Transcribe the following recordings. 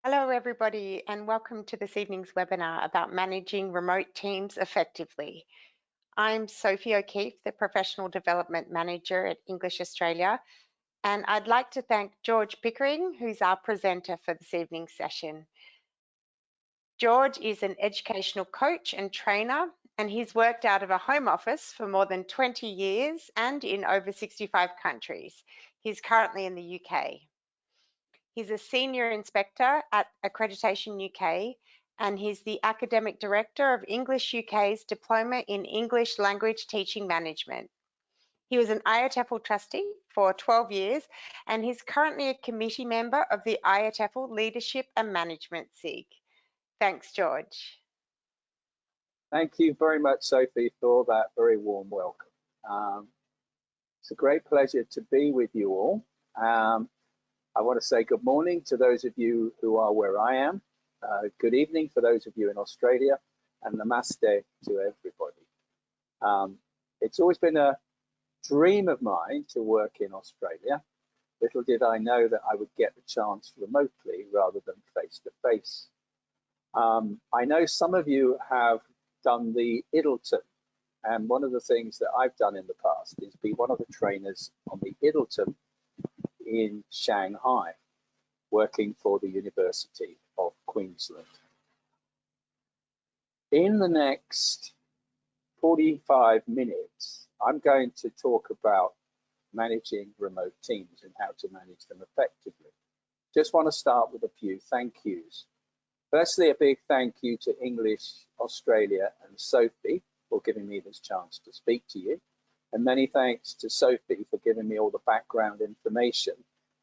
Hello, everybody, and welcome to this evening's webinar about managing remote teams effectively. I'm Sophie O'Keefe, the Professional Development Manager at English Australia, and I'd like to thank George Pickering, who's our presenter for this evening's session. George is an educational coach and trainer, and he's worked out of a home office for more than 20 years and in over 65 countries. He's currently in the UK. He's a senior inspector at Accreditation UK, and he's the academic director of English UK's Diploma in English Language Teaching Management. He was an IATEFL trustee for 12 years, and he's currently a committee member of the IATEFL Leadership and Management SIG. Thanks, George. Thank you very much, Sophie, for that very warm welcome. It's a great pleasure to be with you all. I want to say good morning to those of you who are where I am. Good evening for those of you in Australia, and namaste to everybody. It's always been a dream of mine to work in Australia. Little did I know that I would get the chance remotely rather than face-to-face. I know some of you have done the Iddleton, and one of the things that I've done in the past is be one of the trainers on the Iddleton in Shanghai, working for the University of Queensland. In the next 45 minutes, I'm going to talk about managing remote teams and how to manage them effectively. Just want to start with a few thank yous. Firstly, a big thank you to English Australia and Sophie for giving me this chance to speak to you. And many thanks to Sophie for giving me all the background information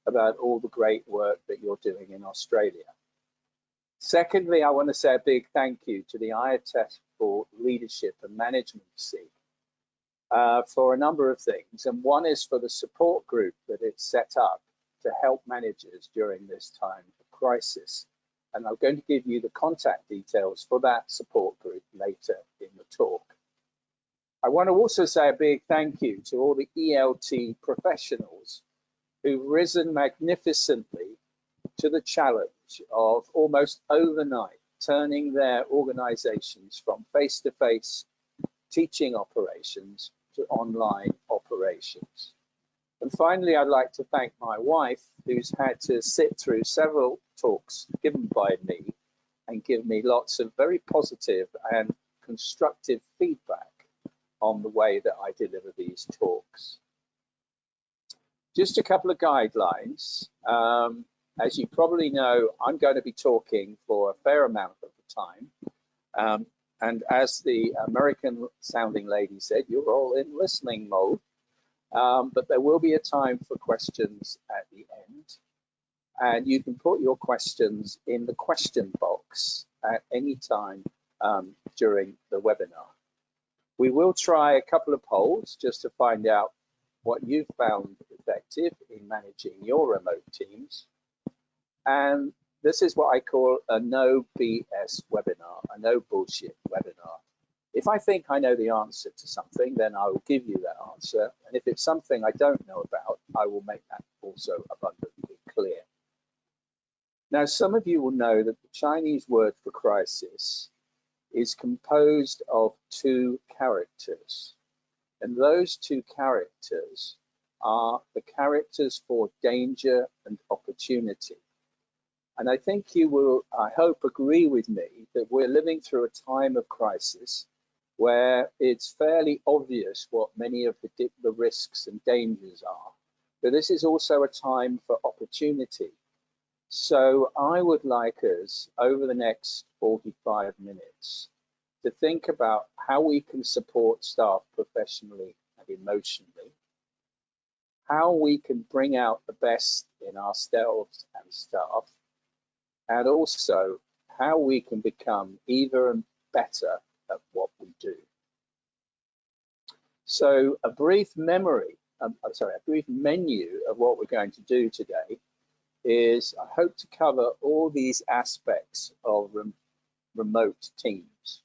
about all the great work that you're doing in Australia. Secondly, I want to say a big thank you to the IATEFL Leadership and Management SIG for a number of things. And one is for the support group that it's set up to help managers during this time of crisis. And I'm going to give you the contact details for that support group later in the talk. I want to also say a big thank you to all the ELT professionals who've risen magnificently to the challenge of almost overnight turning their organizations from face-to-face teaching operations to online operations. And finally, I'd like to thank my wife, who's had to sit through several talks given by me and give me lots of very positive and constructive feedback on the way that I deliver these talks. Just a couple of guidelines. As you probably know, I'm going to be talking for a fair amount of the time. And as the American sounding lady said, you're all in listening mode. But there will be a time for questions at the end. And you can put your questions in the question box at any time during the webinar. We will try a couple of polls just to find out what you've found effective in managing your remote teams. And this is what I call a no BS webinar, a no bullshit webinar. If I think I know the answer to something, then I will give you that answer. And if it's something I don't know about, I will make that also abundantly clear. Now, some of you will know that the Chinese word for crisis is composed of two characters. And those two characters are the characters for danger and opportunity. And I think you will, I hope, agree with me that we're living through a time of crisis where it's fairly obvious what many of the risks and dangers are. But this is also a time for opportunity. So I would like us, over the next 45 minutes, to think about how we can support staff professionally and emotionally, how we can bring out the best in ourselves and staff, and also how we can become even better at what we do. So a brief menu of what we're going to do today is I hope to cover all these aspects of remote teams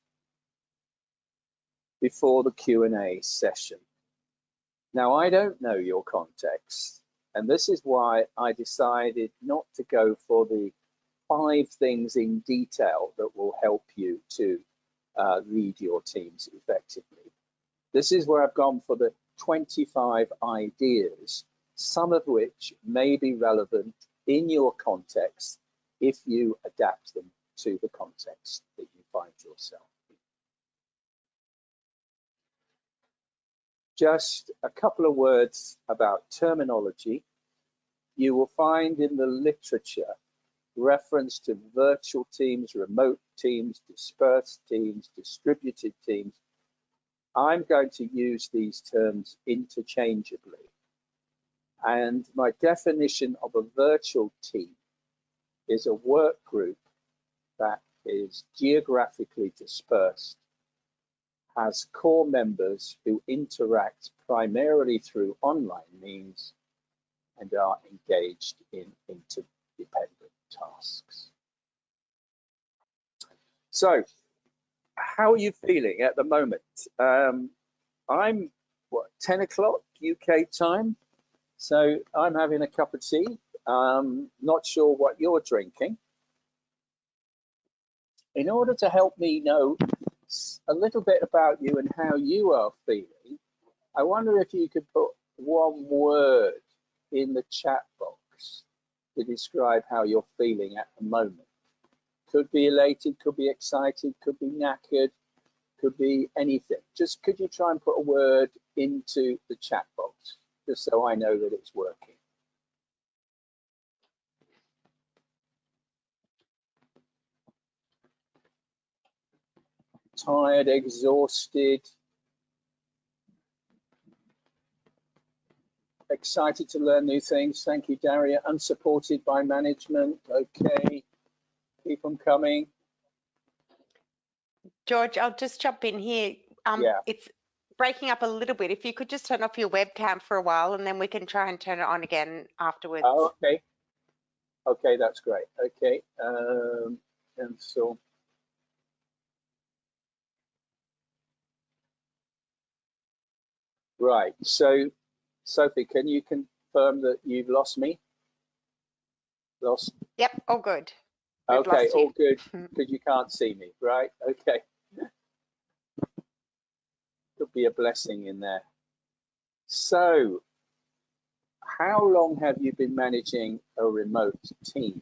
before the Q&A session. Now, I don't know your context, and this is why I decided not to go for the 5 things in detail that will help you to lead your teams effectively. This is where I've gone for the 25 ideas, some of which may be relevant in your context if you adapt them to the context that you find yourself in. Just a couple of words about terminology. You will find in the literature reference to virtual teams, remote teams, dispersed teams, distributed teams. I'm going to use these terms interchangeably. And my definition of a virtual team is a work group that is geographically dispersed, has core members who interact primarily through online means and are engaged in interdependent tasks. So, how are you feeling at the moment? I'm, 10 o'clock UK time, so I'm having a cup of tea. Not sure what you're drinking. In order to help me know a little bit about you and how you are feeling, I wonder if you could put one word in the chat box to describe how you're feeling at the moment. Could be elated, could be excited, could be knackered, could be anything. Just could you try and put a word into the chat box, just so I know that it's working. Tired, exhausted, excited to learn new things. Thank you, Daria. Unsupported by management. Okay, keep them coming. George, I'll just jump in here. Yeah. It's breaking up a little bit. If you could just turn off your webcam for a while and then we can try and turn it on again afterwards. Oh, okay. Okay, that's great. Okay, and so. Right, so Sophie, can you confirm that you've lost me? Lost? Yep, all good. Okay, all good, because you can't see me, right? Okay. Could be a blessing in there. So, how long have you been managing a remote team?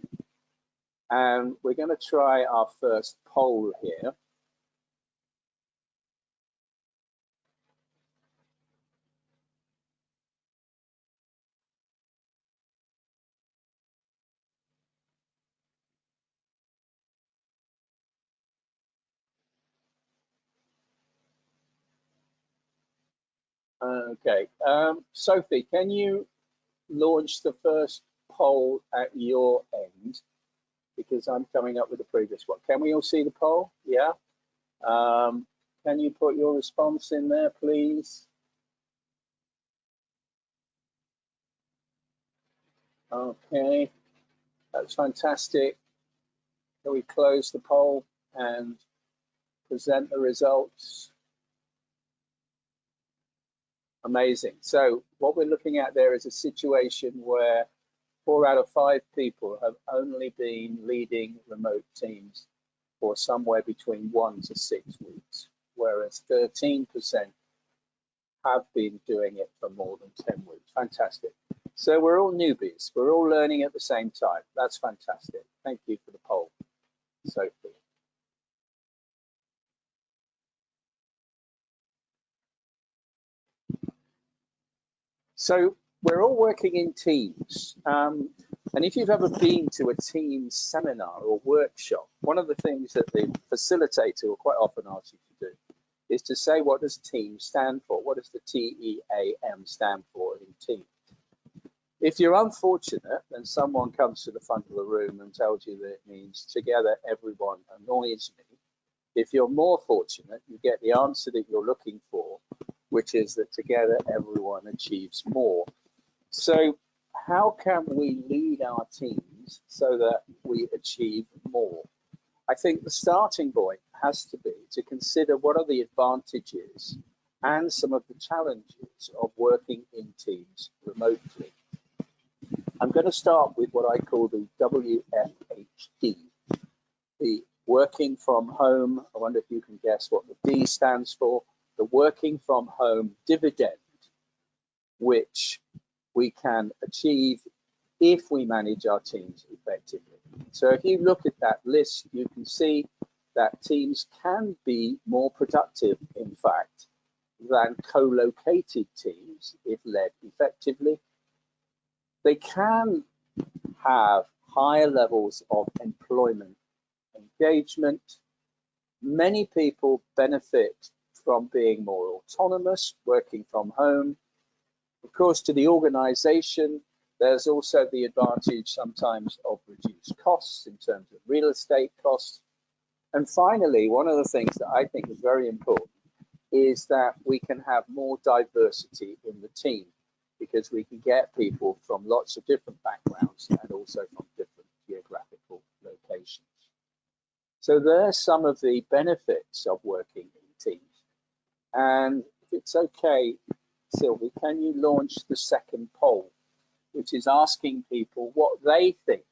And we're going to try our first poll here. Okay, Sophie, can you launch the first poll at your end? Because I'm coming up with the previous one. Can we all see the poll? Yeah. Can you put your response in there, please? Okay, that's fantastic. Can we close the poll and present the results? Amazing. So what we're looking at there is a situation where 4 out of 5 people have only been leading remote teams for somewhere between 1 to 6 weeks, whereas 13% have been doing it for more than 10 weeks. Fantastic. So we're all newbies. We're all learning at the same time. That's fantastic. Thank you for the poll, Sophie. So we're all working in teams. And if you've ever been to a team seminar or workshop, one of the things that the facilitator will quite often ask you to do is to say, what does team stand for? What does the T-E-A-M stand for in team? If you're unfortunate and someone comes to the front of the room and tells you that it means together everyone annoys me, if you're more fortunate, you get the answer that you're looking for, which is that together everyone achieves more. So how can we lead our teams so that we achieve more? I think the starting point has to be to consider what are the advantages and some of the challenges of working in teams remotely. I'm going to start with what I call the WFHD the working from home, I wonder if you can guess what the D stands for, the working from home dividend, which we can achieve if we manage our teams effectively. So if you look at that list, you can see that teams can be more productive, in fact, than co-located teams if led effectively. They can have higher levels of employment engagement. Many people benefit from being more autonomous, working from home. Of course, to the organization, there's also the advantage sometimes of reduced costs in terms of real estate costs. And finally, one of the things that I think is very important is that we can have more diversity in the team, because we can get people from lots of different backgrounds and also from different geographical locations. So there's some of the benefits of working in teams. And if it's okay, Sylvie, can you launch the second poll, which is asking people what they think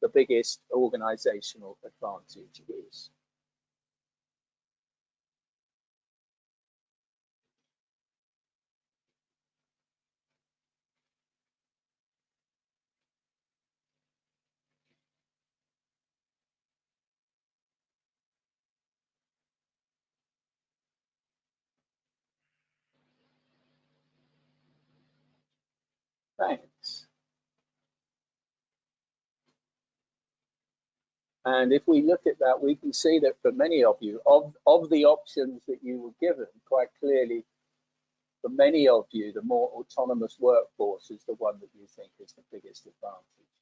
the biggest organizational advantage is? Thanks. And if we look at that, we can see that for many of you, of the options that you were given, quite clearly, for many of you, the more autonomous workforce is the one that you think is the biggest advantage,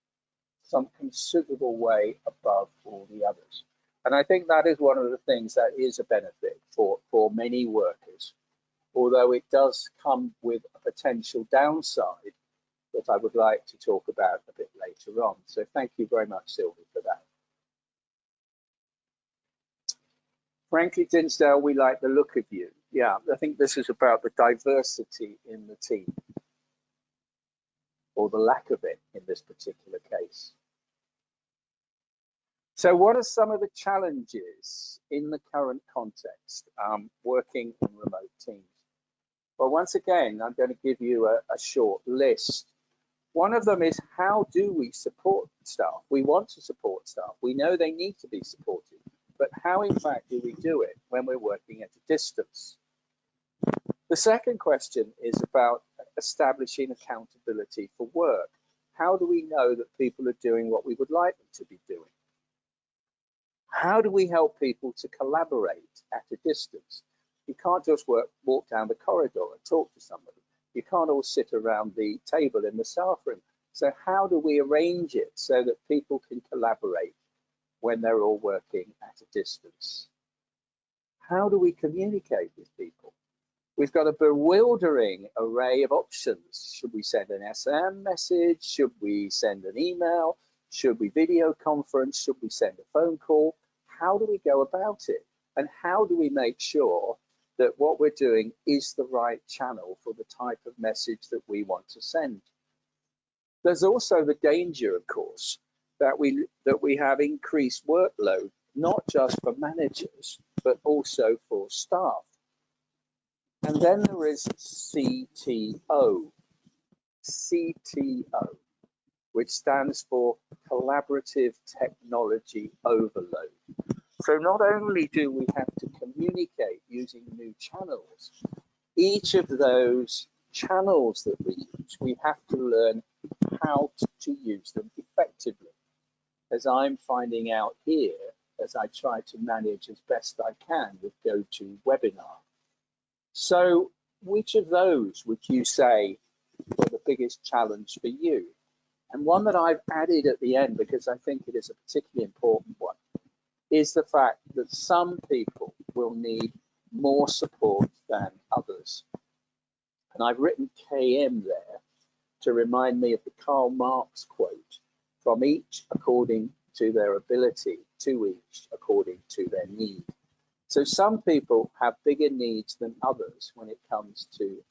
some considerable way above all the others. And I think that is one of the things that is a benefit for many workers, although it does come with a potential downside that I would like to talk about a bit later on. So thank you very much, Sylvie, for that. Frankly, Dinsdale, we like the look of you. Yeah, I think this is about the diversity in the team, or the lack of it in this particular case. So what are some of the challenges in the current context, working in remote teams? Well, once again, I'm going to give you a short list. One of them is, how do we support staff? We want to support staff. We know they need to be supported, but how in fact do we do it when we're working at a distance? The second question is about establishing accountability for work. How do we know that people are doing what we would like them to be doing? How do we help people to collaborate at a distance? You can't just walk down the corridor and talk to somebody. You can't all sit around the table in the staff room. So how do we arrange it so that people can collaborate when they're all working at a distance? How do we communicate with people? We've got a bewildering array of options. Should we send an SM message? Should we send an email? Should we video conference? Should we send a phone call? How do we go about it? And how do we make sure that what we're doing is the right channel for the type of message that we want to send? There's also the danger, of course, that we have increased workload, not just for managers, but also for staff. And then there is CTO, which stands for Collaborative Technology Overload. So not only do we have to communicate using new channels, each of those channels that we use, we have to learn how to use them effectively, as I'm finding out here as I try to manage as best I can with GoToWebinar. So which of those would you say were the biggest challenge for you? And one that I've added at the end, because I think it is a particularly important one, is the fact that some people will need more support than others. And I've written KM there to remind me of the Karl Marx quote, from each according to their ability, to each according to their need. So some people have bigger needs than others when it comes to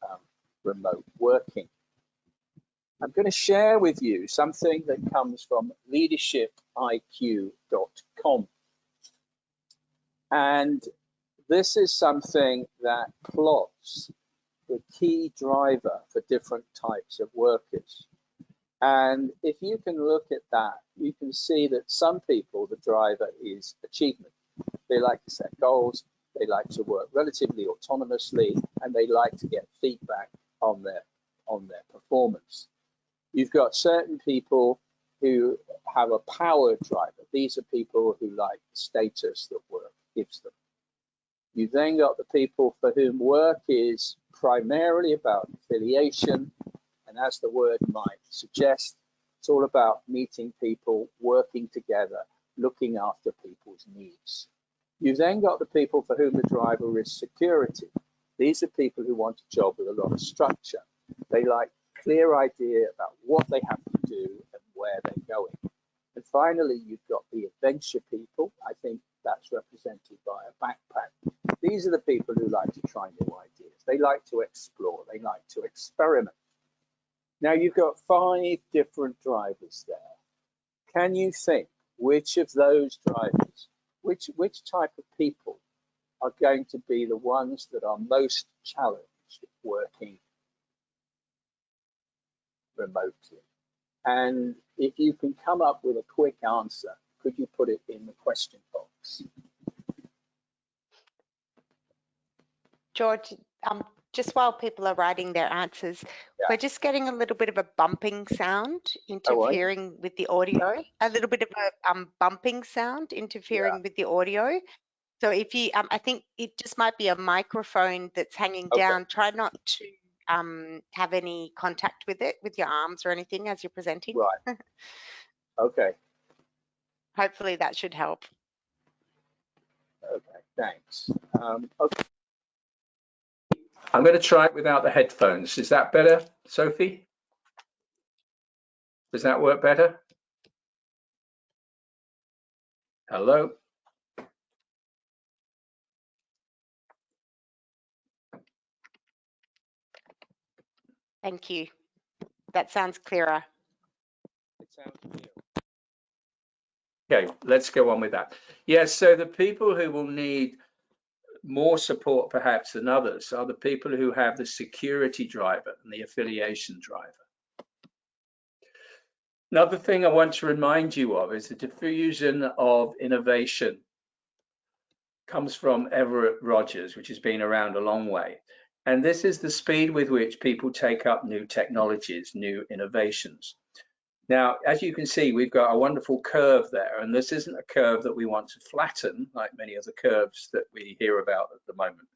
remote working. I'm going to share with you something that comes from leadershipiq.com. And this is something that plots the key driver for different types of workers. And if you can look at that, you can see that some people, the driver is achievement. They like to set goals, they like to work relatively autonomously, and they like to get feedback on their performance. You've got certain people who have a power driver. These are people who like the status that work gives them. You've then got the people for whom work is primarily about affiliation, and as the word might suggest, it's all about meeting people, working together, looking after people's needs. You've then got the people for whom the driver is security. These are people who want a job with a lot of structure. They like a clear idea about what they have to do and where they're going. And finally, you've got the adventure people. I think that's represented by a backpack. These are the people who like to try new ideas. They like to explore. They like to experiment. Now you've got 5 different drivers there. Can you think which of those drivers, which type of people are going to be the ones that are most challenged working remotely? And if you can come up with a quick answer, could you put it in the question box? George, just while people are writing their answers, we're just getting a little bit of a bumping sound interfering with the audio, a little bit of a bumping sound interfering with the audio. So if you, I think it just might be a microphone that's hanging down. Try not to have any contact with it, with your arms or anything as you're presenting. Right. Okay. Hopefully that should help. Okay, thanks. Okay. I'm going to try it without the headphones. Is that better, Sophie? Does that work better? Hello? Thank you. That sounds clearer. It sounds clear. Okay, let's go on with that. Yes, so the people who will need more support perhaps than others are the people who have the security driver and the affiliation driver. Another thing I want to remind you of is the diffusion of innovation comes from Everett Rogers, which has been around a long way. And this is the speed with which people take up new technologies, new innovations. Now, as you can see, we've got a wonderful curve there, and this isn't a curve that we want to flatten like many of the curves that we hear about at the moment.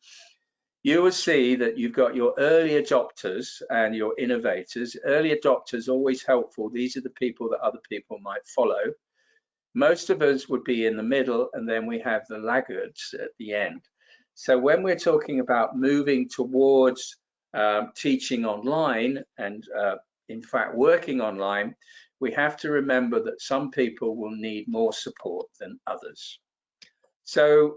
You will see that you've got your early adopters and your innovators. Early adopters always helpful. These are the people that other people might follow. Most of us would be in the middle, and then we have the laggards at the end. So when we're talking about moving towards teaching online and in fact working online, we have to remember that some people will need more support than others. So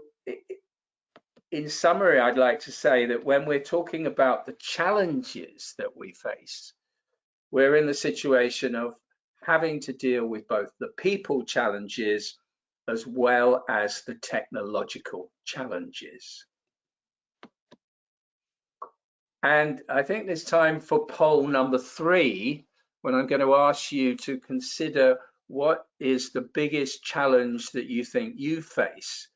in summary, I'd like to say that when we're talking about the challenges that we face, we're in the situation of having to deal with both the people challenges as well as the technological challenges. And I think it's time for poll number 3, when I'm going to ask you to consider what is the biggest challenge that you think you face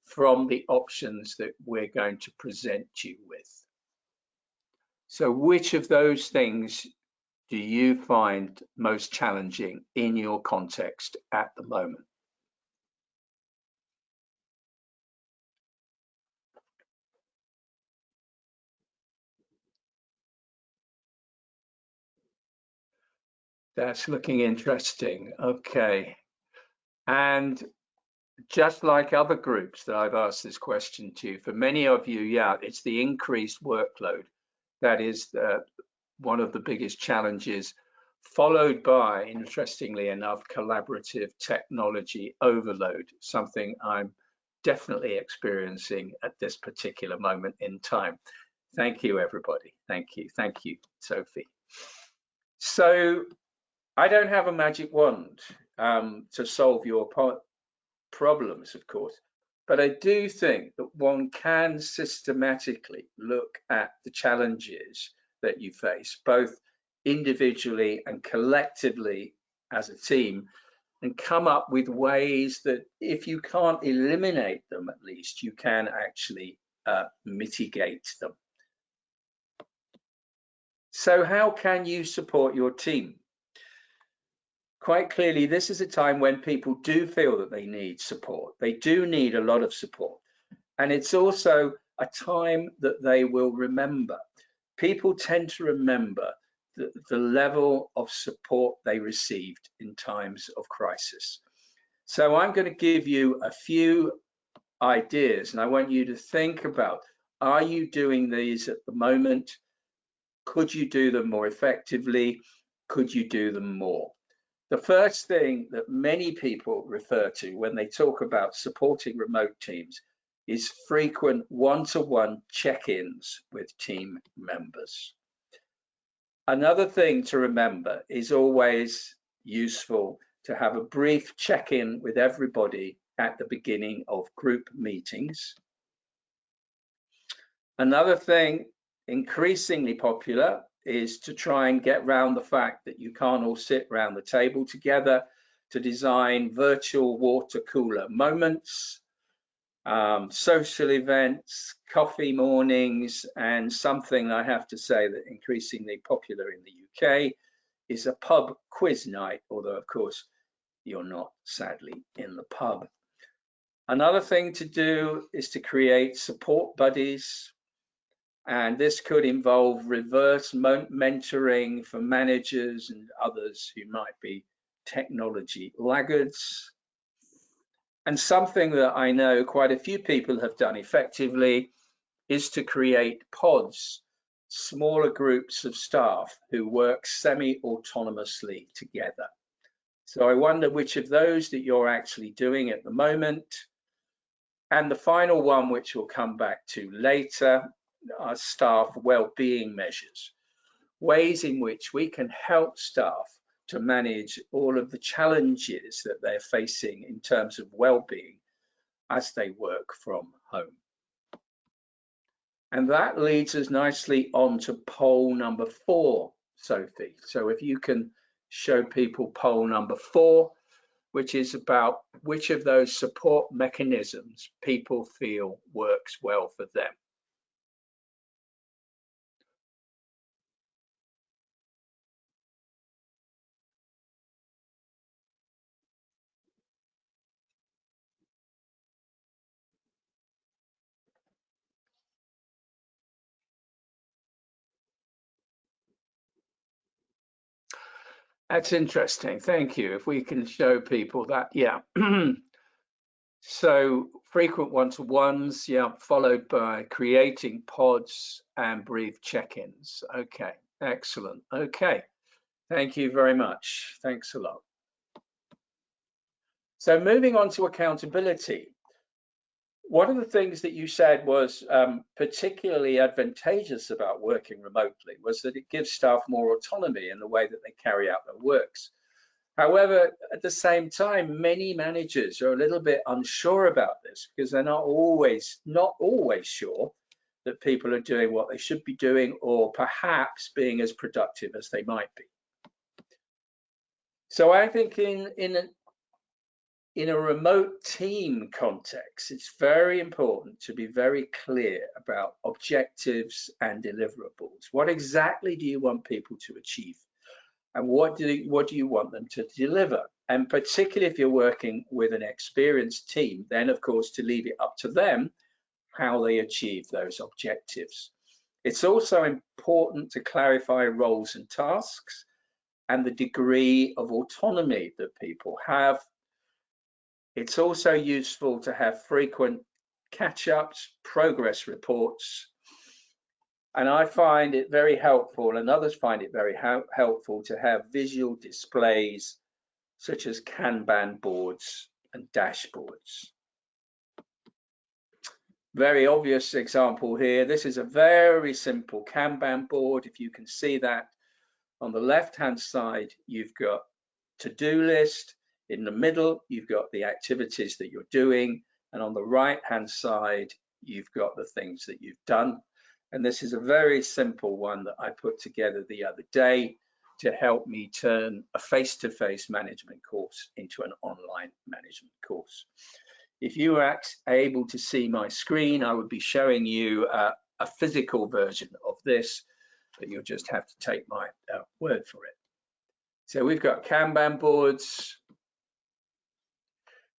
from the options that we're going to present you with. So which of those things do you find most challenging in your context at the moment? That's looking interesting. Okay. And just like other groups that I've asked this question to, for many of you, yeah, it's the increased workload that is one of the biggest challenges, followed by, interestingly enough, collaborative technology overload, something I'm definitely experiencing at this particular moment in time. Thank you, everybody. Thank you. Thank you, Sophie. So I don't have a magic wand to solve your problems, of course, But I do think that one can systematically look at the challenges that you face, both individually and collectively as a team, and come up with ways that if you can't eliminate them, at least you can actually mitigate them. So how can you support your team? Quite clearly, this is a time when people do feel that they need support. They do need a lot of support. And it's also a time that they will remember. People tend to remember the level of support they received in times of crisis. So I'm going to give you a few ideas, and I want you to think about, are you doing these at the moment? Could you do them more effectively? Could you do them more? The first thing that many people refer to when they talk about supporting remote teams is frequent one-to-one check-ins with team members. Another thing to remember is always useful to have a brief check-in with everybody at the beginning of group meetings. Another thing increasingly popular is to try and get around the fact that you can't all sit around the table together, to design virtual water cooler moments, social events, coffee mornings, and something I have to say that increasingly popular in the UK is a pub quiz night, although of course you're not sadly in the pub. Another thing to do is to create support buddies, and this could involve reverse mentoring for managers and others who might be technology laggards. And something that I know quite a few people have done effectively is to create pods, smaller groups of staff who work semi-autonomously together. So I wonder which of those that you're actually doing at the moment. And the final one, which we'll come back to later, are staff well-being measures, ways in which we can help staff to manage all of the challenges that they're facing in terms of well-being as they work from home. And that leads us nicely on to poll number 4, Sophie. So if you can show people poll number 4, which is about which of those support mechanisms people feel works well for them. That's interesting. Thank you. If we can show people that, yeah. So frequent one-to-ones, yeah, followed by creating pods and brief check-ins. Okay, excellent. Okay, thank you very much. Thanks a lot. So moving on to accountability. One of the things that you said was particularly advantageous about working remotely was that it gives staff more autonomy in the way that they carry out their works. However, at the same time, many managers are a little bit unsure about this because they're not always sure that people are doing what they should be doing, or perhaps being as productive as they might be. So I think in a remote team context, it's very important to be very clear about objectives and deliverables. What exactly do you want people to achieve? And what do you want them to deliver? And particularly if you're working with an experienced team, then of course to leave it up to them how they achieve those objectives. It's also important to clarify roles and tasks and the degree of autonomy that people have. It's also useful to have frequent catch-ups, progress reports, and I find it very helpful, and others find it very helpful to have visual displays such as Kanban boards and dashboards. Very obvious example here. This is a very simple Kanban board. If you can see that on the left-hand side, you've got to-do list. In the middle, you've got the activities that you're doing. And on the right-hand side, you've got the things that you've done. And this is a very simple one that I put together the other day to help me turn a face-to-face management course into an online management course. If you were able to see my screen, I would be showing you a physical version of this, but you'll just have to take my word for it. So we've got Kanban boards.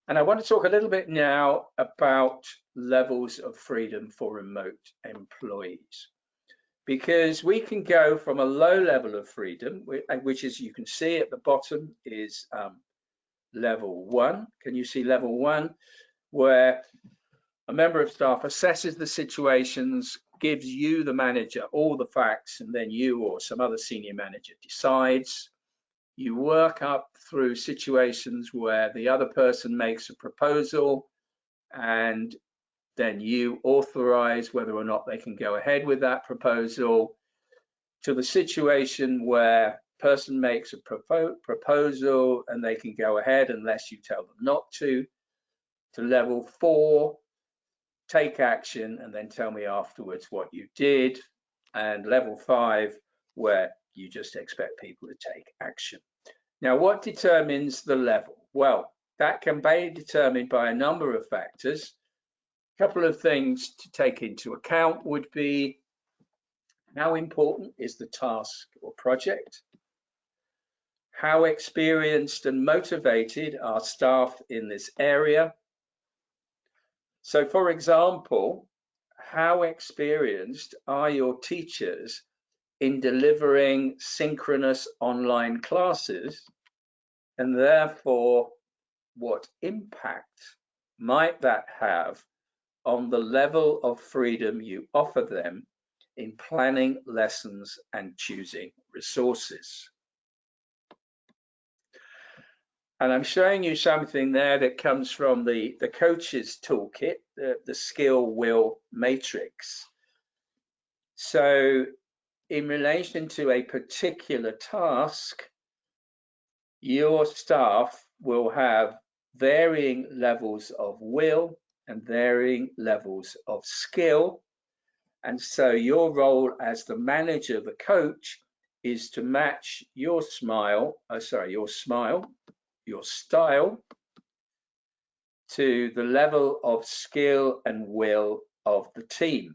And I want to talk a little bit now about levels of freedom for remote employees, because we can go from a low level of freedom, which is, you can see at the bottom is level 1. Can you see level 1? Where a member of staff assesses the situations, gives you, the manager, all the facts, and then you or some other senior manager decides. You work up through situations where the other person makes a proposal, and then you authorize whether or not they can go ahead with that proposal, to the situation where person makes a proposal and they can go ahead unless you tell them not to level 4, take action and then tell me afterwards what you did, and level 5, where you just expect people to take action. Now, what determines the level? Well, that can be determined by a number of factors. A couple of things to take into account would be, how important is the task or project? How experienced and motivated are staff in this area? So, for example, how experienced are your teachers in delivering synchronous online classes, and therefore what impact might that have on the level of freedom you offer them in planning lessons and choosing resources? And I'm showing you something there that comes from the coach's toolkit, the skill will matrix. So in relation to a particular task, your staff will have varying levels of will and varying levels of skill. And so your role as the manager, the coach, is to match your style to the level of skill and will of the team.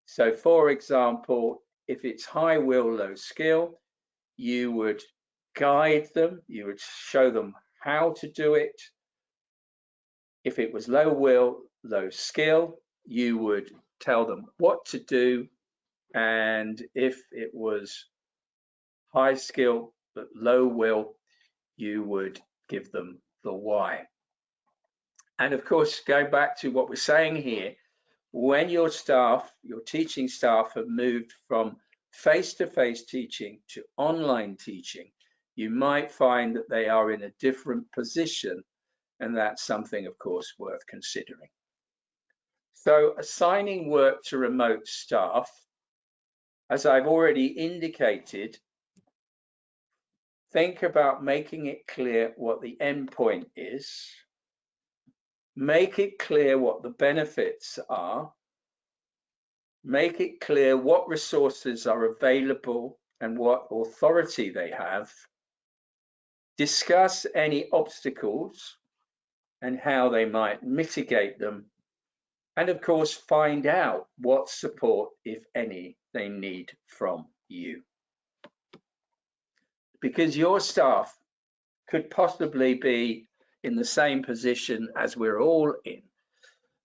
So for example, if it's high will, low skill, you would guide them, you would show them how to do it. If it was low will, low skill, you would tell them what to do. And if it was high skill but low will, you would give them the why. And of course, going back to what we're saying here, when your staff, your teaching staff, have moved from face-to-face teaching to online teaching, you might find that they are in a different position, and that's something, of course, worth considering. So assigning work to remote staff, as I've already indicated, think about making it clear what the endpoint is. Make it clear what the benefits are. Make it clear what resources are available and what authority they have. Discuss any obstacles and how they might mitigate them. And of course, find out what support, if any, they need from you. Because your staff could possibly be in the same position as we're all in.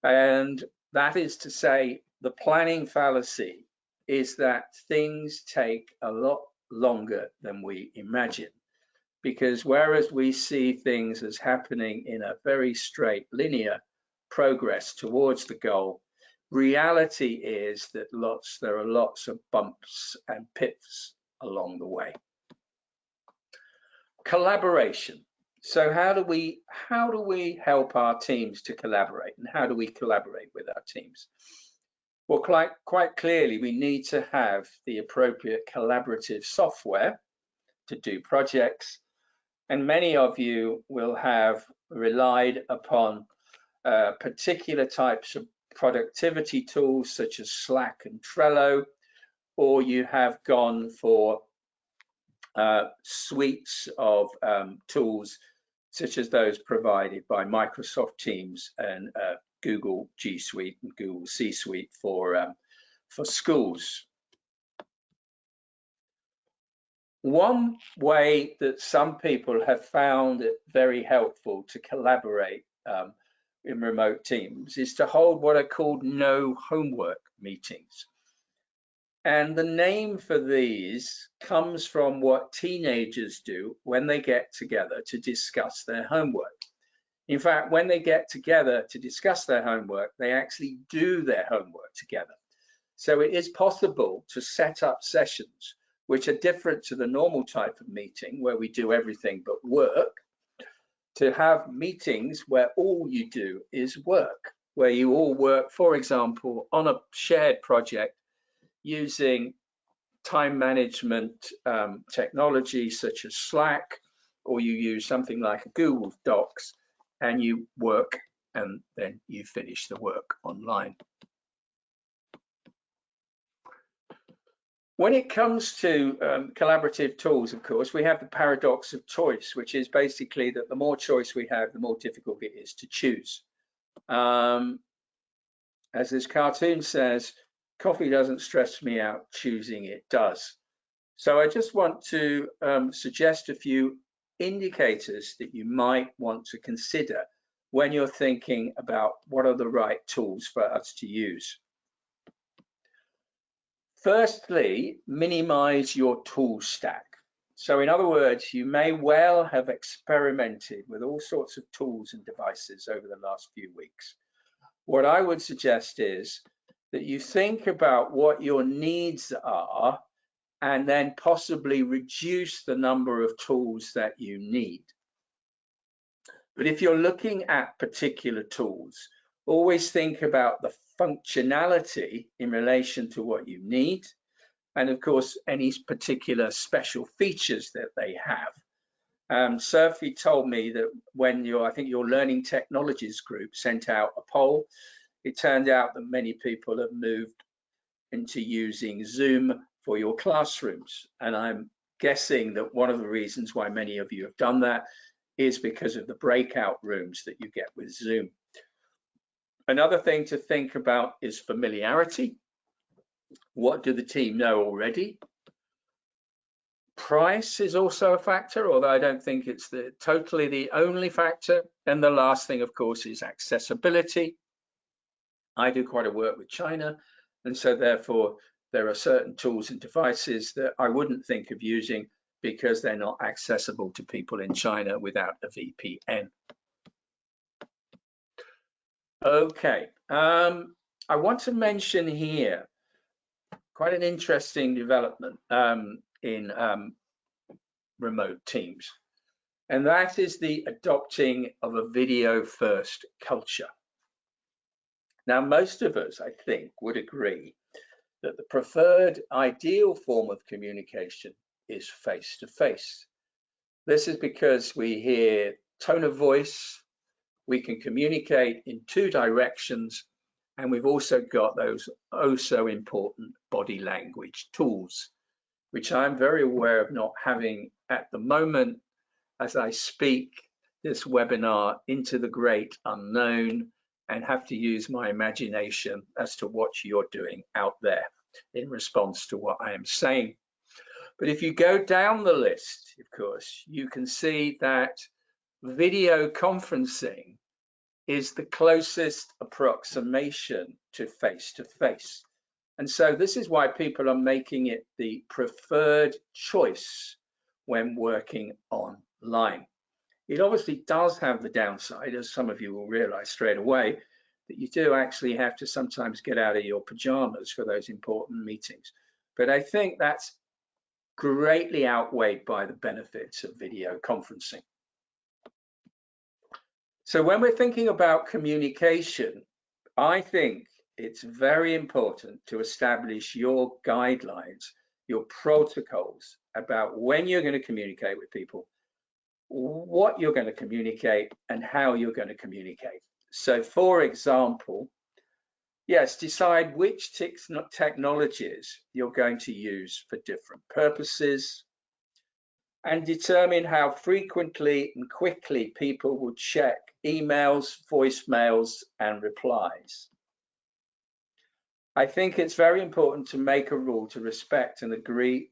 And that is to say, the planning fallacy is that things take a lot longer than we imagine. Because whereas we see things as happening in a very straight linear progress towards the goal, reality is that there are lots of bumps and pips along the way. Collaboration. So how do we help our teams to collaborate, and how do we collaborate with our teams? Well, quite clearly, we need to have the appropriate collaborative software to do projects, and many of you will have relied upon particular types of productivity tools such as Slack and Trello, or you have gone for suites of tools such as those provided by Microsoft Teams and Google G Suite and Google C Suite for schools. One way that some people have found it very helpful to collaborate in remote teams is to hold what are called no homework meetings. And the name for these comes from what teenagers do when they get together to discuss their homework. In fact, when they get together to discuss their homework, they actually do their homework together. So it is possible to set up sessions which are different to the normal type of meeting where we do everything but work, to have meetings where all you do is work, where you all work, for example, on a shared project using time management technology such as Slack, or you use something like Google Docs, and you work and then you finish the work online. When it comes to collaborative tools, of course, we have the paradox of choice, which is basically that the more choice we have, the more difficult it is to choose. As this cartoon says, coffee doesn't stress me out, choosing it does. So I just want to suggest a few indicators that you might want to consider when you're thinking about what are the right tools for us to use. Firstly, minimize your tool stack. So in other words, you may well have experimented with all sorts of tools and devices over the last few weeks. What I would suggest is that you think about what your needs are and then possibly reduce the number of tools that you need. But if you're looking at particular tools, always think about the functionality in relation to what you need, and of course, any particular special features that they have. Sophie told me that when I think your Learning Technologies group sent out a poll, it turned out that many people have moved into using Zoom for your classrooms. And I'm guessing that one of the reasons why many of you have done that is because of the breakout rooms that you get with Zoom. Another thing to think about is familiarity. What do the team know already? Price is also a factor, although I don't think it's totally the only factor. And the last thing, of course, is accessibility. I do quite a work with China, and so therefore there are certain tools and devices that I wouldn't think of using because they're not accessible to people in China without a VPN. Okay, I want to mention here quite an interesting development in remote teams, and that is the adopting of a video first culture. Now, most of us, I think, would agree that the preferred ideal form of communication is face-to-face. This is because we hear tone of voice, we can communicate in two directions, and we've also got those oh so important body language tools, which I'm very aware of not having at the moment as I speak this webinar into the great unknown and have to use my imagination as to what you're doing out there in response to what I am saying. But if you go down the list, of course, you can see that video conferencing is the closest approximation to face-to-face. And so this is why people are making it the preferred choice when working online. It obviously does have the downside, as some of you will realize straight away, that you do actually have to sometimes get out of your pajamas for those important meetings. But I think that's greatly outweighed by the benefits of video conferencing. So when we're thinking about communication, I think it's very important to establish your guidelines, your protocols about when you're going to communicate with people, what you're going to communicate, and how you're going to communicate. So for example, yes, decide which technologies you're going to use for different purposes, and determine how frequently and quickly people will check emails, voicemails, and replies. I think it's very important to make a rule to respect and agree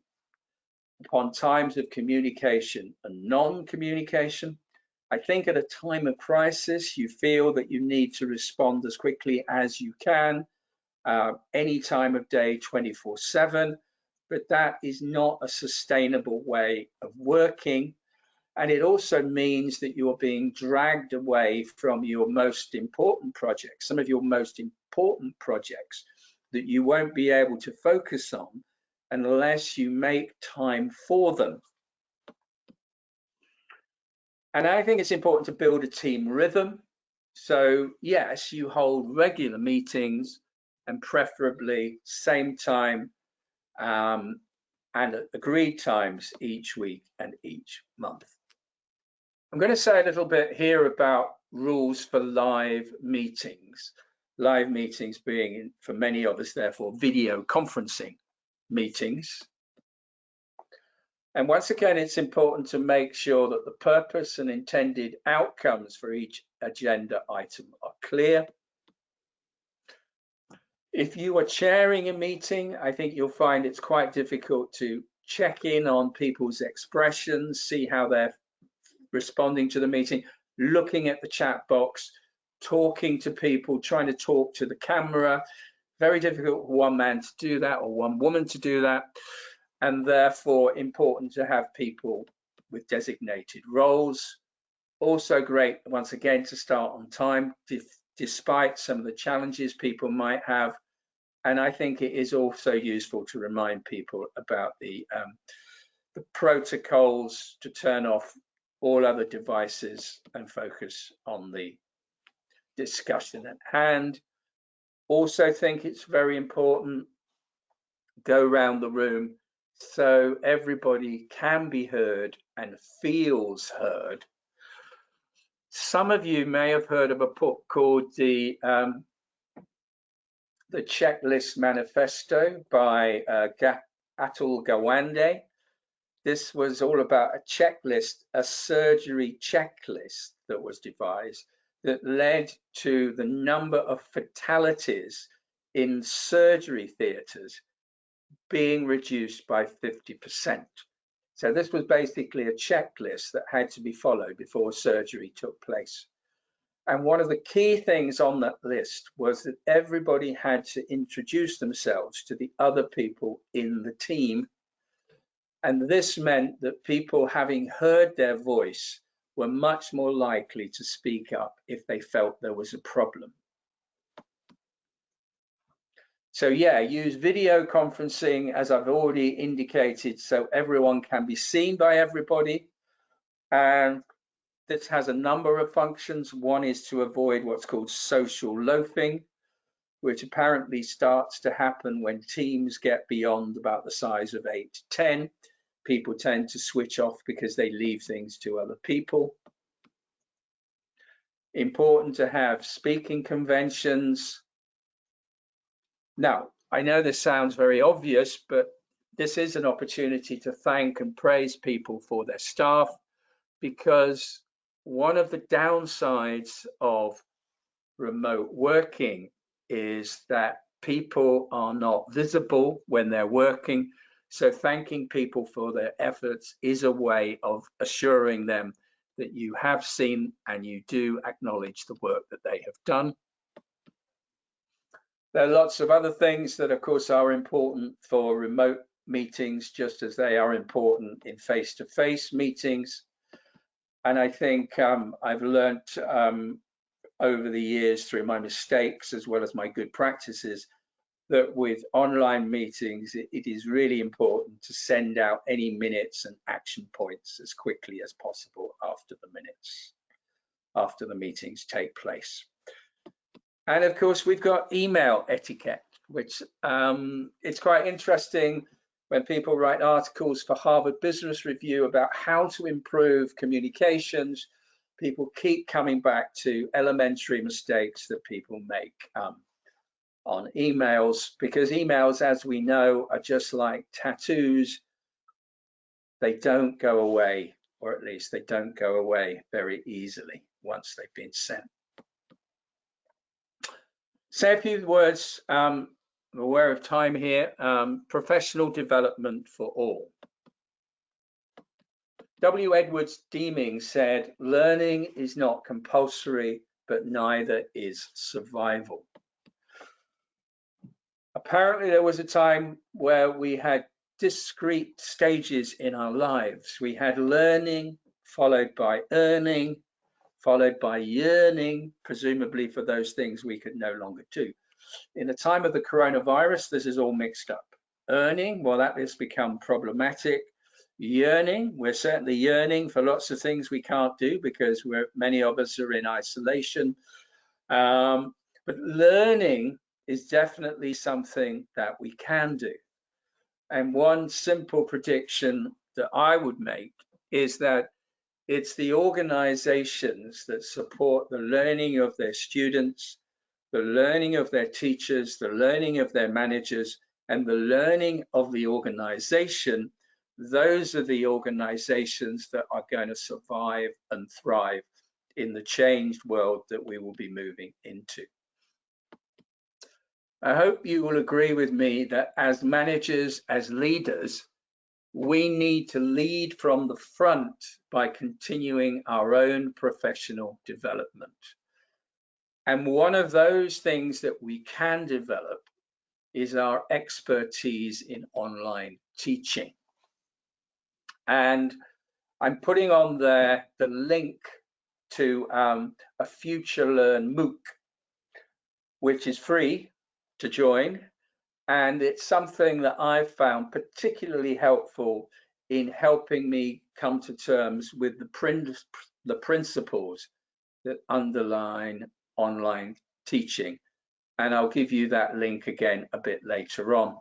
upon times of communication and non-communication. I think at a time of crisis, you feel that you need to respond as quickly as you can, any time of day, 24/7, but that is not a sustainable way of working. And it also means that you're being dragged away from your most important projects, some of your most important projects that you won't be able to focus on unless you make time for them. And I think it's important to build a team rhythm. So yes, you hold regular meetings and preferably same time and at agreed times each week and each month. I'm going to say a little bit here about rules for live meetings being, for many of us, therefore, video conferencing meetings. And once again, it's important to make sure that the purpose and intended outcomes for each agenda item are clear. If you are chairing a meeting, I think you'll find it's quite difficult to check in on people's expressions, see how they're responding to the meeting, looking at the chat box, talking to people, trying to talk to the camera. Very difficult for one man to do that or one woman to do that. And therefore important to have people with designated roles. Also great, once again, to start on time, despite some of the challenges people might have. And I think it is also useful to remind people about the protocols to turn off all other devices and focus on the discussion at hand. Also think it's very important, go around the room so everybody can be heard and feels heard. Some of you may have heard of a book called the Checklist Manifesto by Atul Gawande. This was all about a checklist, a surgery checklist that was devised that led to the number of fatalities in surgery theatres being reduced by 50%. So this was basically a checklist that had to be followed before surgery took place. And one of the key things on that list was that everybody had to introduce themselves to the other people in the team. And this meant that people, having heard their voice, were much more likely to speak up if they felt there was a problem. So yeah, use video conferencing, as I've already indicated, so everyone can be seen by everybody. And this has a number of functions. One is to avoid what's called social loafing, which apparently starts to happen when teams get beyond about the size of 8 to 10. People tend to switch off because they leave things to other people. Important to have speaking conventions. Now, I know this sounds very obvious, but this is an opportunity to thank and praise people for their staff, because one of the downsides of remote working is that people are not visible when they're working. So thanking people for their efforts is a way of assuring them that you have seen and you do acknowledge the work that they have done. There are lots of other things that, of course, are important for remote meetings, just as they are important in face-to-face meetings. And I think I've learned over the years through my mistakes as well as my good practices that with online meetings, it is really important to send out any minutes and action points as quickly as possible after the meetings take place. And of course, we've got email etiquette, which it's quite interesting when people write articles for Harvard Business Review about how to improve communications. people keep coming back to elementary mistakes that people make on emails, because emails, as we know, are just like tattoos. They don't go away, or at least they don't go away very easily once they've been sent. Say a few words, I'm aware of time here, professional development for all. W. Edwards Deming said, learning is not compulsory, but neither is survival. Apparently there was a time where we had discrete stages in our lives. We had learning, followed by earning, followed by yearning, presumably for those things we could no longer do. In the time of the coronavirus, this is all mixed up. Earning, well, that has become problematic. Yearning, we're certainly yearning for lots of things we can't do because many of us are in isolation. But learning is definitely something that we can do. And one simple prediction that I would make is that it's the organizations that support the learning of their students, the learning of their teachers, the learning of their managers, and the learning of the organization. Those are the organizations that are going to survive and thrive in the changed world that we will be moving into. I hope you will agree with me that as managers, as leaders, we need to lead from the front by continuing our own professional development. And one of those things that we can develop is our expertise in online teaching. And I'm putting on there the link to a Future Learn MOOC, which is free to join. And it's something that I've found particularly helpful in helping me come to terms with the principles that underline online teaching. And I'll give you that link again a bit later on.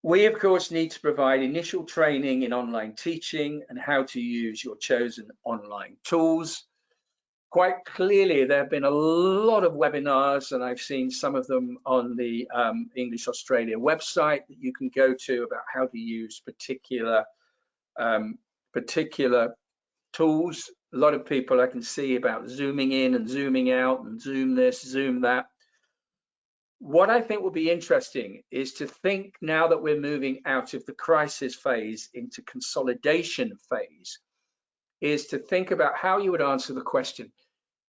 We, of course, need to provide initial training in online teaching and how to use your chosen online tools. Quite clearly, there have been a lot of webinars, and I've seen some of them on the English Australia website that you can go to about how to use particular tools. A lot of people I can see about zooming in and zooming out and zoom this, zoom that. What I think will be interesting is to think, now that we're moving out of the crisis phase into consolidation phase, is to think about how you would answer the question,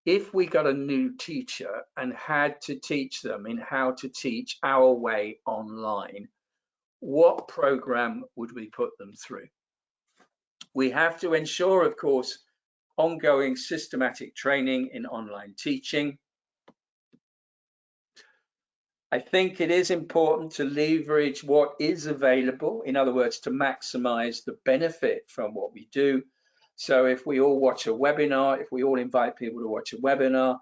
if we got a new teacher and had to teach them in how to teach our way online, what program would we put them through? We have to ensure, of course, ongoing systematic training in online teaching. I think it is important to leverage what is available, in other words, to maximize the benefit from what we do. So if we all watch a webinar, if we all invite people to watch a webinar,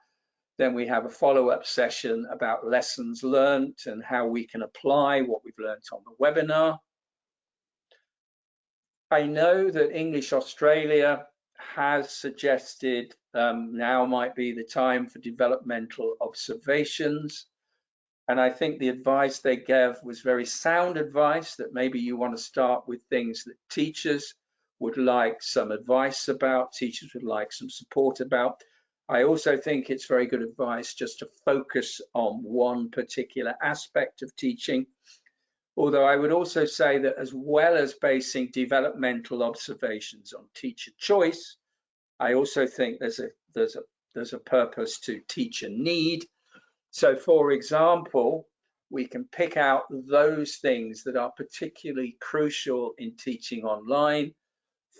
then we have a follow-up session about lessons learned and how we can apply what we've learned on the webinar. I know that English Australia has suggested now might be the time for developmental observations. And I think the advice they gave was very sound advice, that maybe you want to start with things that teachers would like some advice about, teachers would like some support about. I also think it's very good advice just to focus on one particular aspect of teaching. Although I would also say that as well as basing developmental observations on teacher choice, I also think there's a purpose to teacher need. So for example, we can pick out those things that are particularly crucial in teaching online.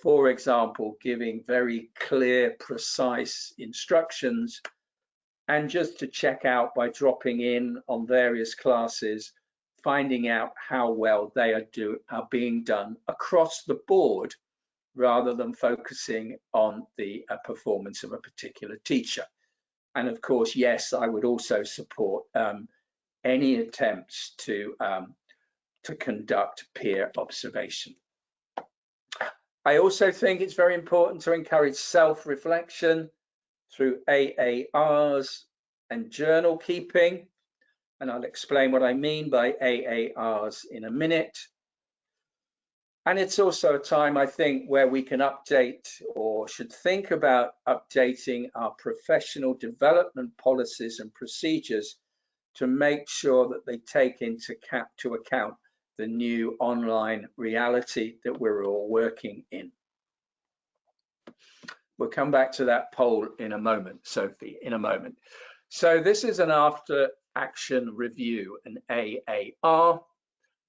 For example, giving very clear, precise instructions, and just to check out by dropping in on various classes, finding out how well they are being done across the board, rather than focusing on the performance of a particular teacher. And of course, yes, I would also support any attempts to conduct peer observation. I also think it's very important to encourage self-reflection through AARs and journal keeping. And I'll explain what I mean by AARs in a minute. And it's also a time, I think, where we can update or should think about updating our professional development policies and procedures to make sure that they take into account the new online reality that we're all working in. We'll come back to that poll in a moment, Sophie, in a moment. So this is an after action review, an AAR,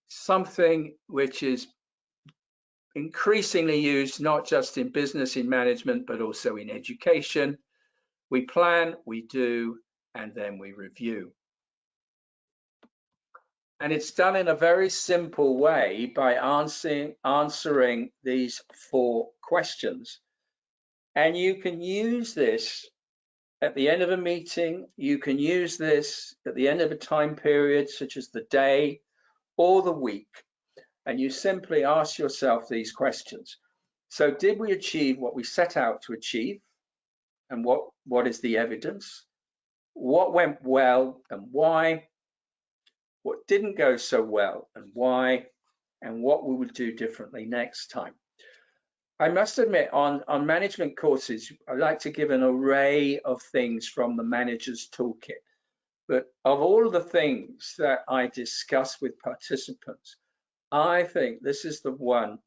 something which is increasingly used not just in business, in management, but also in education. We plan, we do, and then we review. And it's done in a very simple way by answering these 4 questions. And you can use this at the end of a meeting. You can use this at the end of a time period, such as the day or the week. And you simply ask yourself these questions. So did we achieve what we set out to achieve? And what is the evidence? What went well and why? What didn't go so well and why? And what we would do differently next time. I must admit, on management courses, I like to give an array of things from the manager's toolkit. But of all of the things that I discuss with participants, I think this is the one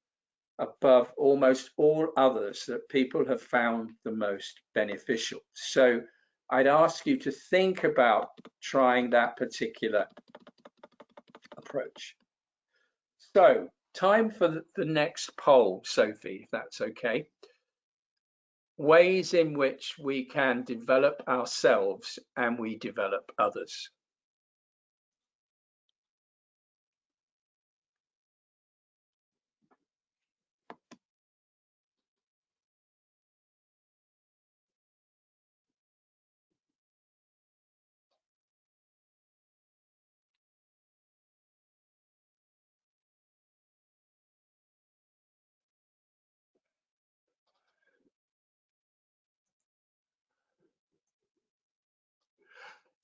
above almost all others that people have found the most beneficial. So I'd ask you to think about trying that particular approach. So time for the next poll, Sophie, if that's okay. Ways in which we can develop ourselves and we develop others.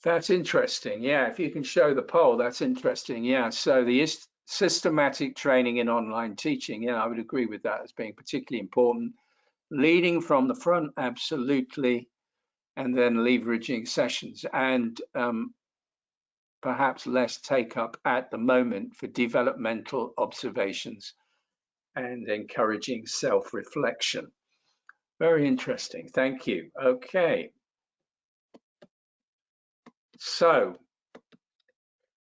That's interesting. Yeah, if you can show the poll, that's interesting. Yeah, so the systematic training in online teaching. Yeah, I would agree with that as being particularly important. Leading from the front, absolutely. And then leveraging sessions and perhaps less take up at the moment for developmental observations and encouraging self-reflection. Very interesting. Thank you. Okay. So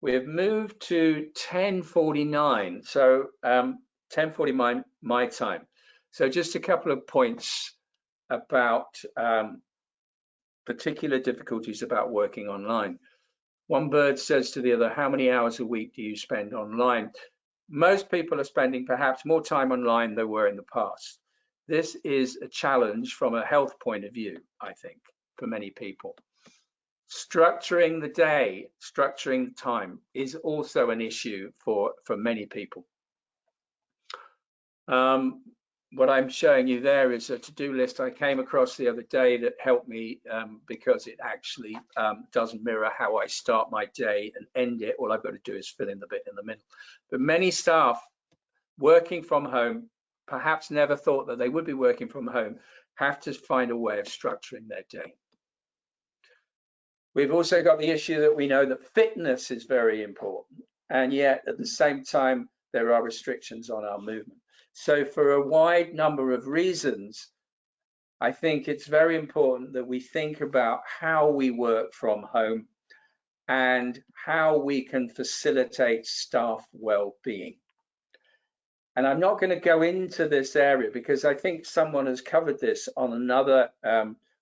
we've moved to 10:49. So 10:49 my time. So just a couple of points about particular difficulties about working online. One bird says to the other, how many hours a week do you spend online? Most people are spending perhaps more time online than they were in the past. This is a challenge from a health point of view, I think, for many people. Structuring the day, structuring the time is also an issue for many people. What I'm showing you there is a to-do list I came across the other day that helped me because it actually doesn't mirror how I start my day and end it. All I've got to do is fill in the bit in the middle. But many staff working from home, perhaps never thought that they would be working from home, have to find a way of structuring their day. We've also got the issue that we know that fitness is very important, and yet at the same time, there are restrictions on our movement. So for a wide number of reasons, I think it's very important that we think about how we work from home and how we can facilitate staff well-being. And I'm not going to go into this area because I think someone has covered this on another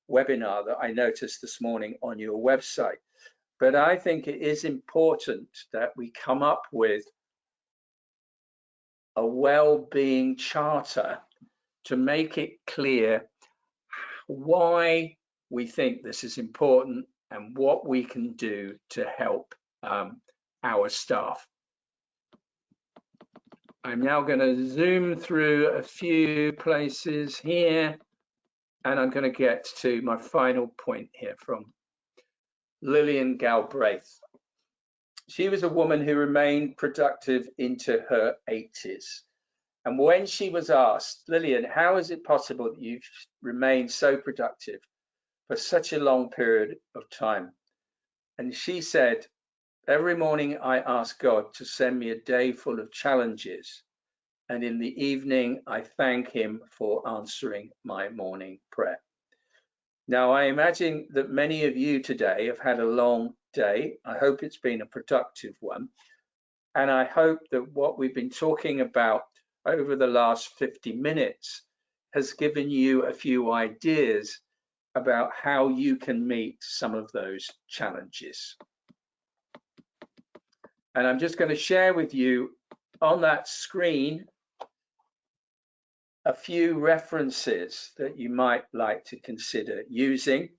webinar that I noticed this morning on your website. But I think it is important that we come up with a well-being charter to make it clear why we think this is important and what we can do to help our staff. I'm now going to zoom through a few places here, and I'm going to get to my final point here from Lillian Galbraith. She was a woman who remained productive into her 80s. And when she was asked, Lillian, how is it possible that you've remained so productive for such a long period of time? And she said, every morning I ask God to send me a day full of challenges. And in the evening, I thank him for answering my morning prayer. Now, I imagine that many of you today have had a long day. I hope it's been a productive one. And I hope that what we've been talking about over the last 50 minutes has given you a few ideas about how you can meet some of those challenges. And I'm just going to share with you on that screen a few references that you might like to consider using.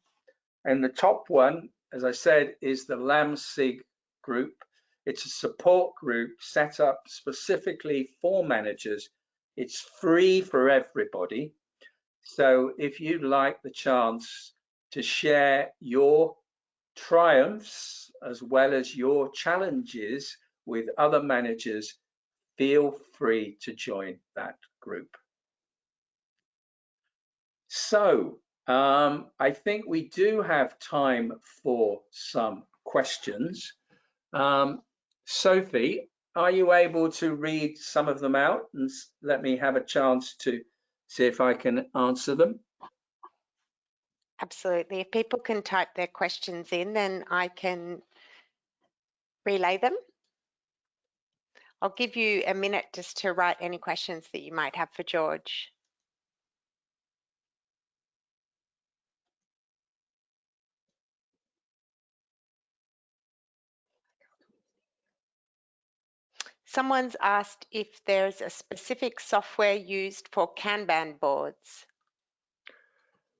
And the top one, as I said, is the LAMSIG group. It's a support group set up specifically for managers. It's free for everybody. So if you'd like the chance to share your triumphs as well as your challenges with other managers, feel free to join that group. So I think we do have time for some questions. Sophie, are you able to read some of them out and let me have a chance to see if I can answer them? Absolutely. If people can type their questions in, then I can relay them. I'll give you a minute just to write any questions that you might have for George. Someone's asked if there's a specific software used for Kanban boards.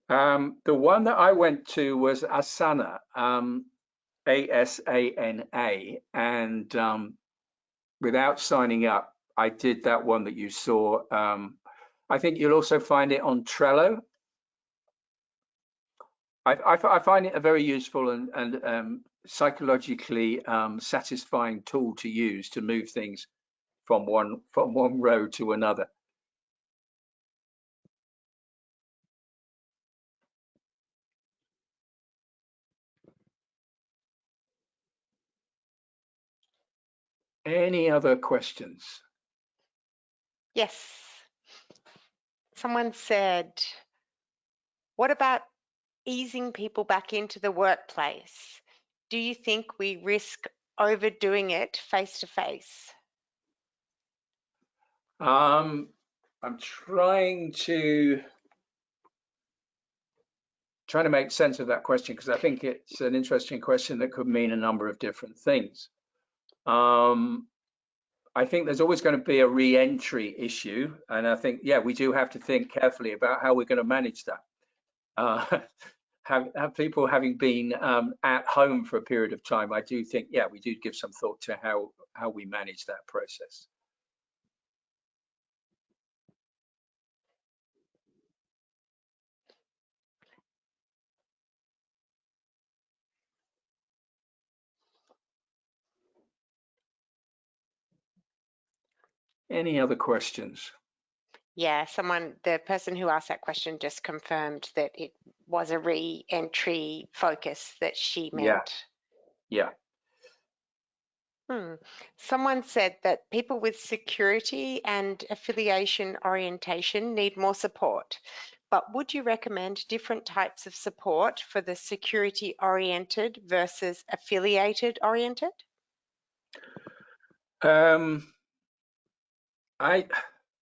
The one that I went to was Asana, A-S-A-N-A, and without signing up, I did that one that you saw. I think you'll also find it on Trello. I find it a very useful and psychologically satisfying tool to use to move things from one row to another. Any other questions? Yes. Someone said, what about easing people back into the workplace? Do you think we risk overdoing it face to face? I'm trying to make sense of that question because I think it's an interesting question that could mean a number of different things. I think there's always going to be a re-entry issue, and I think, yeah, we do have to think carefully about how we're going to manage that. Have people having been at home for a period of time, I do think, yeah, we do give some thought to how we manage that process. Any other questions? Yeah, the person who asked that question just confirmed that it was a re-entry focus that she meant. Yeah. Someone said that people with security and affiliation orientation need more support, but would you recommend different types of support for the security oriented versus affiliated oriented?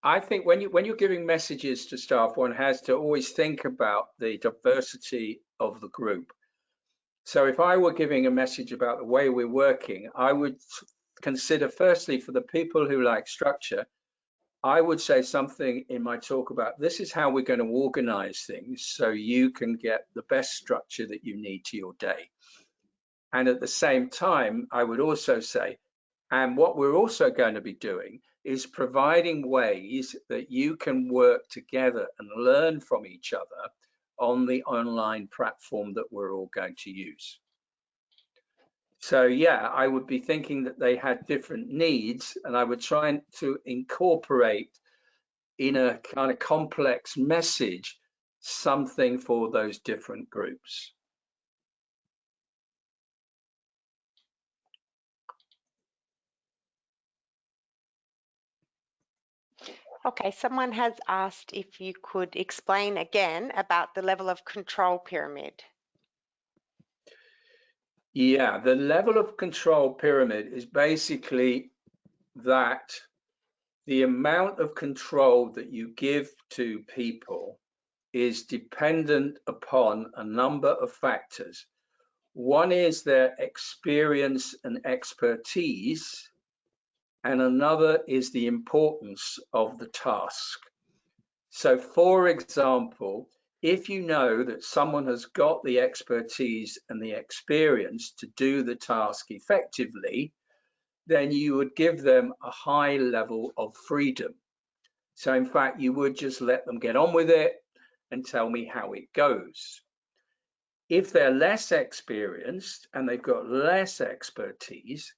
I think when you're giving messages to staff, one has to always think about the diversity of the group. So if I were giving a message about the way we're working, I would consider firstly for the people who like structure, I would say something in my talk about this is how we're going to organize things so you can get the best structure that you need to your day. And at the same time, I would also say, and what we're also going to be doing is providing ways that you can work together and learn from each other on the online platform that we're all going to use. So yeah, I would be thinking that they had different needs, and I would try to incorporate in a kind of complex message something for those different groups. Okay, someone has asked if you could explain again about the level of control pyramid. Yeah, the level of control pyramid is basically that the amount of control that you give to people is dependent upon a number of factors. One is their experience and expertise, and another is the importance of the task. So, for example, if you know that someone has got the expertise and the experience to do the task effectively, then you would give them a high level of freedom. So, in fact, you would just let them get on with it and tell me how it goes. If they're less experienced and they've got less expertise,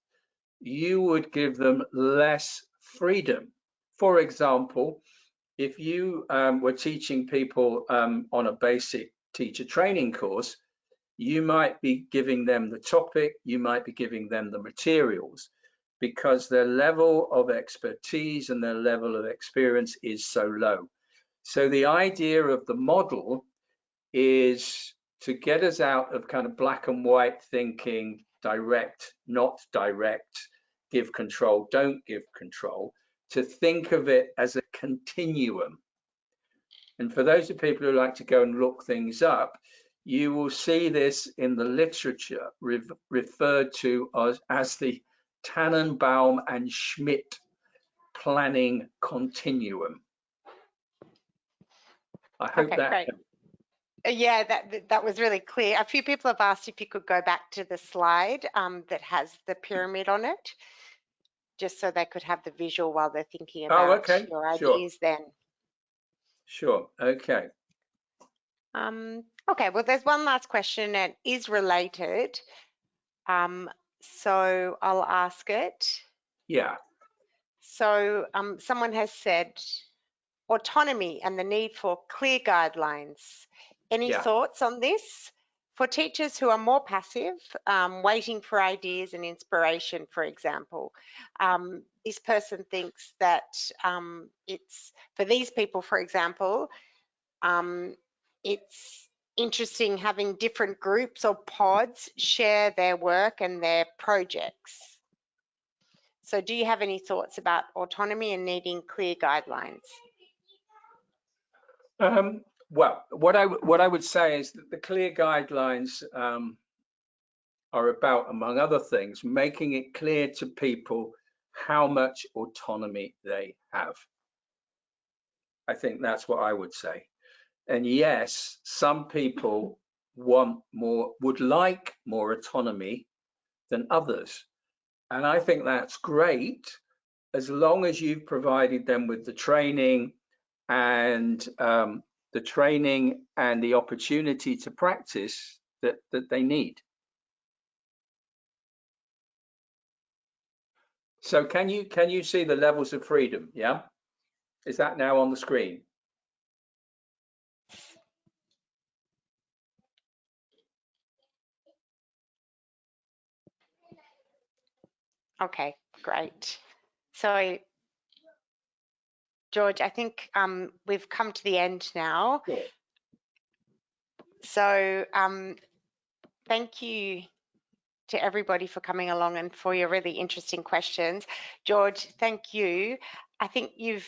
you would give them less freedom. For example, if you were teaching people on a basic teacher training course, you might be giving them the topic, you might be giving them the materials, because their level of expertise and their level of experience is so low. So the idea of the model is to get us out of kind of black and white thinking, direct, not direct, give control, don't give control, to think of it as a continuum. And for those of people who like to go and look things up, you will see this in the literature referred to as the Tannenbaum and Schmidt planning continuum. I hope Okay, that great. Yeah, that was really clear. A few people have asked if you could go back to the slide that has the pyramid on it, just so they could have the visual while they're thinking about okay, your sure. ideas then. Sure, okay. Okay, well, there's one last question and it is related. So I'll ask it. Yeah. So someone has said, autonomy and the need for clear guidelines. Any thoughts on this? For teachers who are more passive, waiting for ideas and inspiration, for example, this person thinks that it's, for these people, for example, it's interesting having different groups or pods share their work and their projects. So do you have any thoughts about autonomy and needing clear guidelines? Well, what I would say is that the clear guidelines are about, among other things, making it clear to people how much autonomy they have. I think that's what I would say. And yes, some people would like more autonomy than others. And I think that's great, as long as you've provided them with the training and the opportunity to practice that they need. So can you see the levels of freedom? Yeah, is that now on the screen? Okay, great. So, George, I think we've come to the end now. Sure. So, thank you to everybody for coming along and for your really interesting questions. George, thank you. I think you've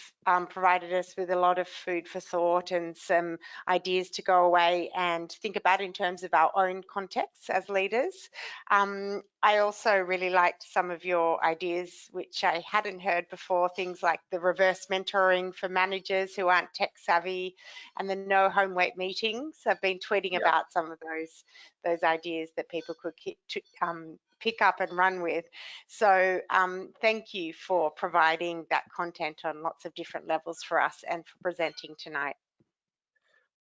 provided us with a lot of food for thought and some ideas to go away and think about in terms of our own contexts as leaders. I also really liked some of your ideas, which I hadn't heard before, things like the reverse mentoring for managers who aren't tech savvy and the no homework meetings. I've been tweeting about some of those ideas that people could pick up and run with. So thank you for providing that content on lots of different levels for us and for presenting tonight.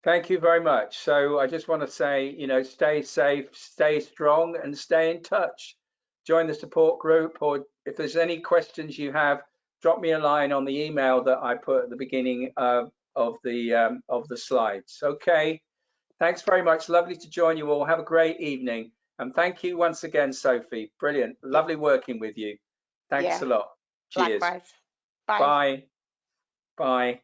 Thank you very much. So I just want to say, you know, stay safe, stay strong, and stay in touch. Join the support group, or if there's any questions you have, drop me a line on the email that I put at the beginning of the slides. Okay. Thanks very much. Lovely to join you all. Have a great evening. And thank you once again, Sophie. Brilliant. Lovely working with you. Thanks a lot. Cheers. Likewise. Bye. Bye. Bye.